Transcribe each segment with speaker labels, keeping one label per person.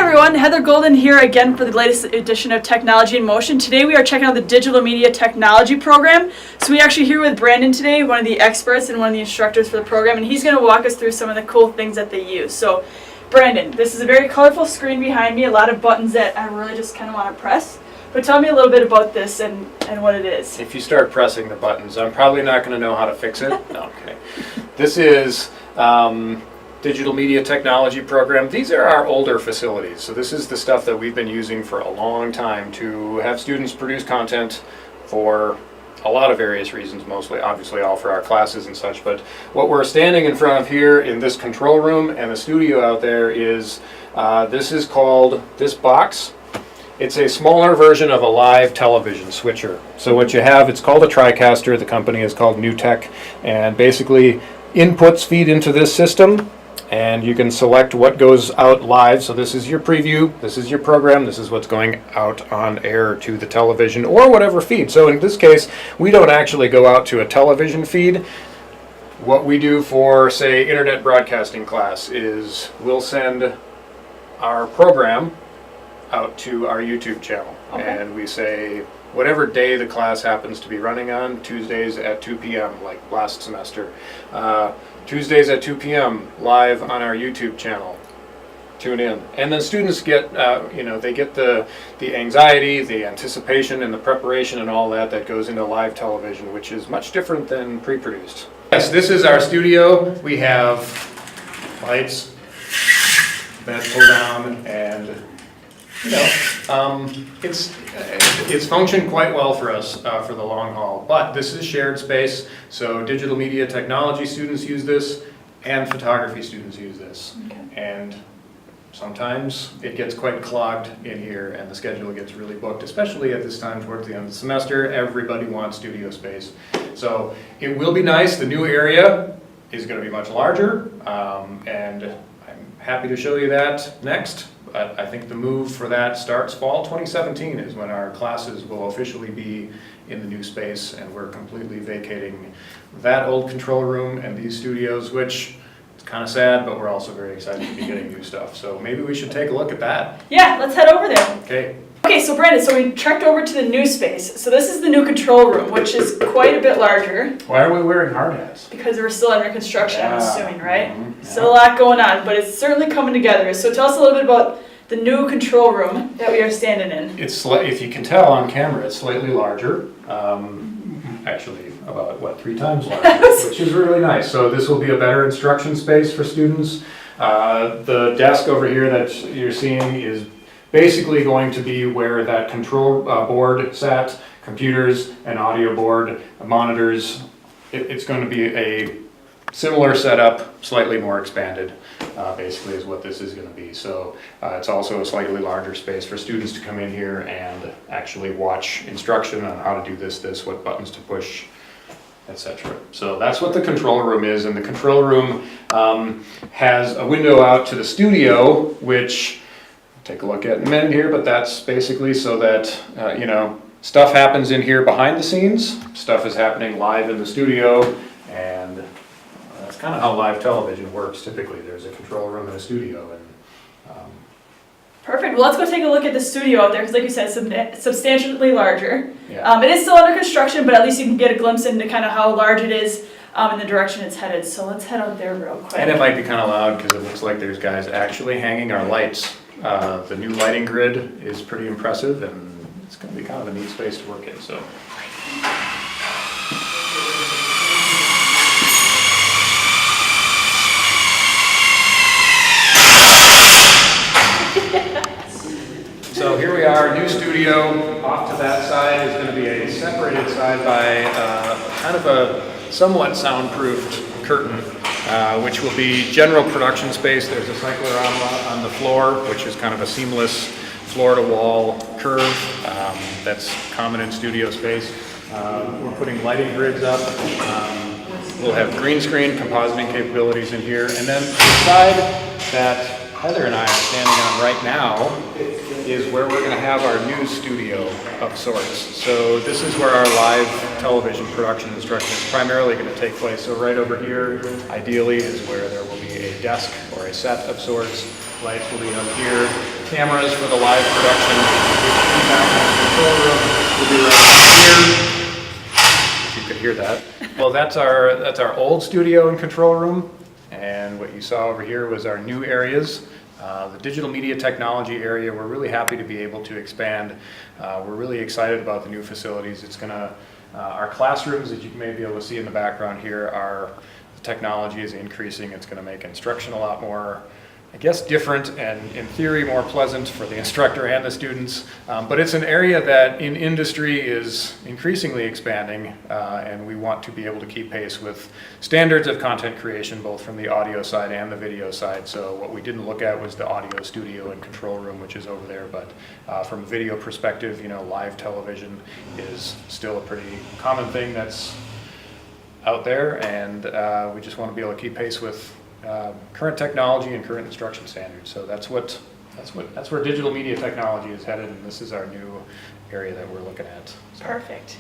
Speaker 1: everyone, Heather Golden here again for the latest edition of Technology in Motion. Today we are checking out the Digital Media Technology program. So we actually here with Brandon today, one of the experts and one of the instructors for the program, and he's going to walk us through some of the cool things that they use. So Brandon, this is a very colorful screen behind me, a lot of buttons that I really just kind of want to press. But tell me a little bit about this and what it is.
Speaker 2: If you start pressing the buttons, I'm probably not going to know how to fix it. No, I'm kidding. This is Digital Media Technology program. These are our older facilities. So this is the stuff that we've been using for a long time to have students produce content for a lot of various reasons, mostly obviously all for our classes and such. But what we're standing in front of here in this control room and the studio out there is, this is called, this box, it's a smaller version of a live television switcher. So what you have, it's called a TriCaster. The company is called NewTek, and basically inputs feed into this system, and you can select what goes out live. So this is your preview, this is your program, this is what's going out on air to the television or whatever feed. So in this case, we don't actually go out to a television feed. What we do for, say, internet broadcasting class is we'll send our program out to our YouTube channel. Okay. And we say whatever day the class happens to be running on, Tuesdays at 2 p.m. like last semester. Tuesdays at 2 p.m. live on our YouTube channel. Tune in. And then students get, they get the anxiety, the anticipation, and the preparation and all that goes into live television, which is much different than pre-produced. Yes, this is our studio. We have lights, bed pull down, and it's functioned quite well for us for the long haul, but this is shared space, so digital media technology students use this and photography students use this. Okay. And sometimes it gets quite clogged in here and the schedule gets really booked, especially at this time towards the end of the semester. Everybody wants studio space. So it will be nice. The new area is going to be much larger, and I'm happy to show you that next. I think the move for that starts fall 2017 is when our classes will officially be in the new space, and we're completely vacating that old control room and these studios, which is kind of sad, but we're also very excited to be getting new stuff. So maybe we should take a look at that.
Speaker 1: Yeah, let's head over there.
Speaker 2: Okay.
Speaker 1: Okay, so Brandon, so we trekked over to the new space. So this is the new control room, which is quite a bit larger.
Speaker 2: Why are we wearing hard hats?
Speaker 1: Because we're still under construction, I'm assuming, right?
Speaker 2: Mm-hmm. Yeah.
Speaker 1: Still a lot going on, but it's certainly coming together. So tell us a little bit about the new control room that we are standing in.
Speaker 2: It's, if you can tell on camera, it's slightly larger. Actually, about 3 times larger, which is really nice. So this will be a better instruction space for students. The desk over here that you're seeing is basically going to be where that control board sat, computers, an audio board, monitors. It's going to be a similar setup, slightly more expanded, basically is what this is going to be. So it's also a slightly larger space for students to come in here and actually watch instruction on how to do this, what buttons to push, etc. So that's what the control room is, and the control room has a window out to the studio, which I'll take a look at in a minute here, but that's basically so that, stuff happens in here behind the scenes, stuff is happening live in the studio, and that's kind of how live television works typically. There's a control room and a studio. And
Speaker 1: perfect. Well, let's go take a look at the studio out there, because like you said, substantially larger.
Speaker 2: Yeah.
Speaker 1: It is still under construction, but at least you can get a glimpse into kind of how large it is and the direction it's headed. So let's head out there real quick.
Speaker 2: And it might be kind of loud because it looks like there's guys actually hanging our lights. The new lighting grid is pretty impressive, and it's going to be kind of a neat space to work in. So. So here we are, new studio. Off to that side is going to be a separated side by kind of a somewhat soundproofed curtain, which will be general production space. There's a cyclorama on the floor, which is kind of a seamless floor-to-wall curve that's common in studio space. We're putting lighting grids up. We'll have green screen compositing capabilities in here, and then the side that Heather and I are standing on right now is where we're going to have our new studio of sorts. So this is where our live television production instruction is primarily going to take place. So right over here, ideally, is where there will be a desk or a set of sorts. Lights will be up here. Cameras for the live production. Feedback in the control room will be right here. If you could hear that. Well, that's our old studio and control room. And what you saw over here was our new areas. The digital media technology area, we're really happy to be able to expand. We're really excited about the new facilities. It's gonna, our classrooms that you may be able to see in the background here the technology is increasing. It's gonna make instruction a lot more, I guess, different and in theory more pleasant for the instructor and the students. But it's an area that in industry is increasingly expanding, and we want to be able to keep pace with standards of content creation, both from the audio side and the video side. So what we didn't look at was the audio studio and control room, which is over there. But from a video perspective, you know, live television is still a pretty common thing that's out there, and we just want to be able to keep pace with current technology and current instruction standards. So that's where digital media technology is headed, and this is our new area that we're looking at. So.
Speaker 1: Perfect.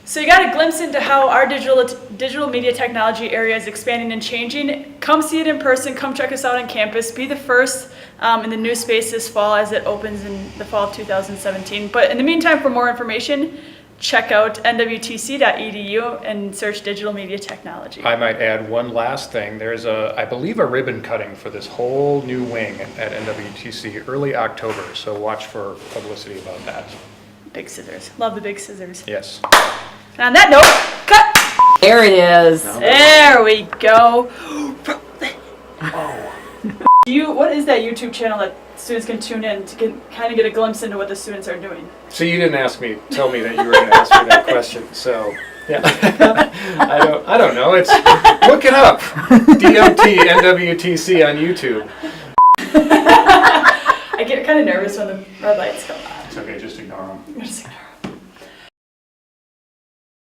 Speaker 1: So you got a glimpse into how our digital media technology area is expanding and changing. Come see it in person. Come check us out on campus. Be the first in the new space this fall as it opens in the fall of 2017. But in the meantime, for more information, check out nwtc.edu and search digital media technology.
Speaker 2: I might add one last thing. There's I believe a ribbon cutting for this whole new wing at NWTC early October, so watch for publicity about that.
Speaker 1: Big scissors. Love the big scissors.
Speaker 2: Yes.
Speaker 1: And on that note, cut!
Speaker 3: There it is.
Speaker 1: There we go. What is that YouTube channel that students can tune in to kind of get a glimpse into what the students are doing?
Speaker 2: So you didn't tell me that you were going to ask me that question. So yeah, I don't know. It's look it up. DMT NWTC on YouTube.
Speaker 1: I get kind of nervous when the red lights come on.
Speaker 2: It's okay. Just ignore them.
Speaker 1: Just ignore 'em.